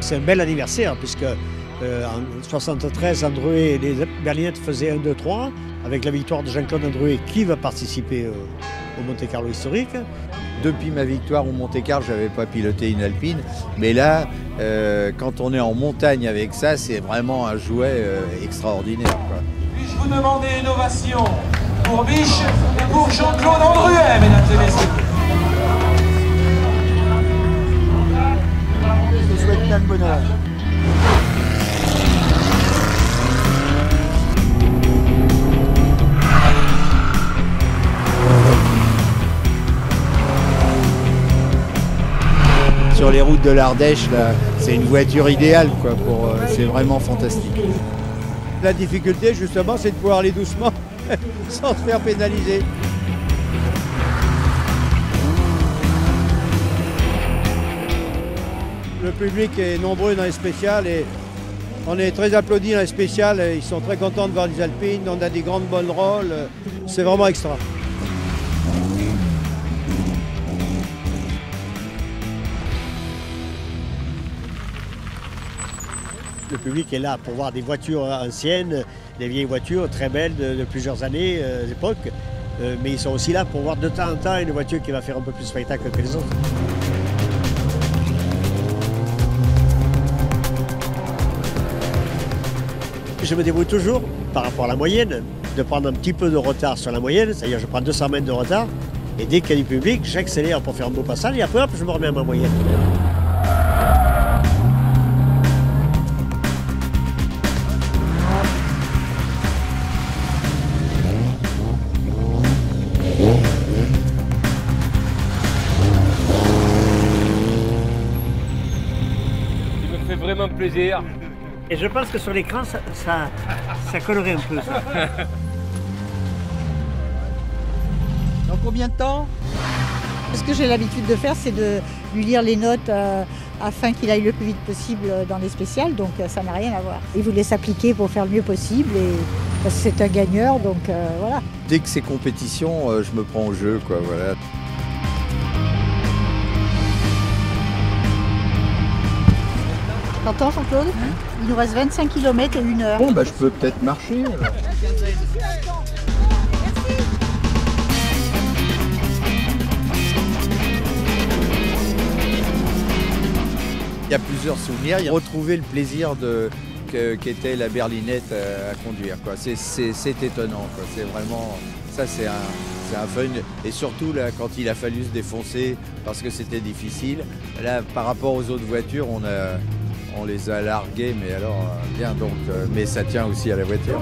C'est un bel anniversaire puisque en 73, Andruet et les Berlinettes faisaient 1-2-3 avec la victoire de Jean-Claude Andruet qui va participer au Monte-Carlo historique. Depuis ma victoire au Monte-Carlo, je n'avais pas piloté une Alpine, mais là, quand on est en montagne avec ça, c'est vraiment un jouet extraordinaire, quoi. Puis-je vous demander une ovation pour Biche et pour Jean-Claude Andruet, mesdames et messieurs. Je vous souhaite plein de bonheur. Sur les routes de l'Ardèche, c'est une voiture idéale, quoi. C'est vraiment fantastique. La difficulté, justement, c'est de pouvoir aller doucement, sans se faire pénaliser. Le public est nombreux dans les spéciales et on est très applaudis dans les spéciales. Ils sont très contents de voir les Alpines, on a des grandes bonnes rôles. C'est vraiment extra. Le public est là pour voir des voitures anciennes, des vieilles voitures très belles de plusieurs années, époques. Mais ils sont aussi là pour voir de temps en temps une voiture qui va faire un peu plus de spectacle que les autres. Je me débrouille toujours, par rapport à la moyenne, de prendre un petit peu de retard sur la moyenne, c'est-à-dire je prends 200 mètres de retard, et dès qu'il y a du public, j'accélère pour faire un beau passage, et après hop, je me remets à ma moyenne. Il me fait vraiment plaisir. Et je pense que sur l'écran, ça collerait un peu, ça. Dans combien de temps? Ce que j'ai l'habitude de faire, c'est de lui lire les notes afin qu'il aille le plus vite possible dans les spéciales, donc ça n'a rien à voir. Il voulait s'appliquer pour faire le mieux possible, et parce que c'est un gagneur, donc voilà. Dès que c'est compétition, je me prends au jeu, quoi, voilà. T'entends, Jean-Claude? Il nous reste 25 km et 1 heure. Bon, bah, je peux peut-être marcher, alors. Il y a plusieurs souvenirs. Il y a retrouvé le plaisir qu'était la berlinette à conduire, quoi. C'est étonnant, quoi. C'est vraiment, ça c'est un fun. Et surtout là, quand il a fallu se défoncer parce que c'était difficile. Là, par rapport aux autres voitures, on les a largués, mais alors bien donc. Mais ça tient aussi à la voiture.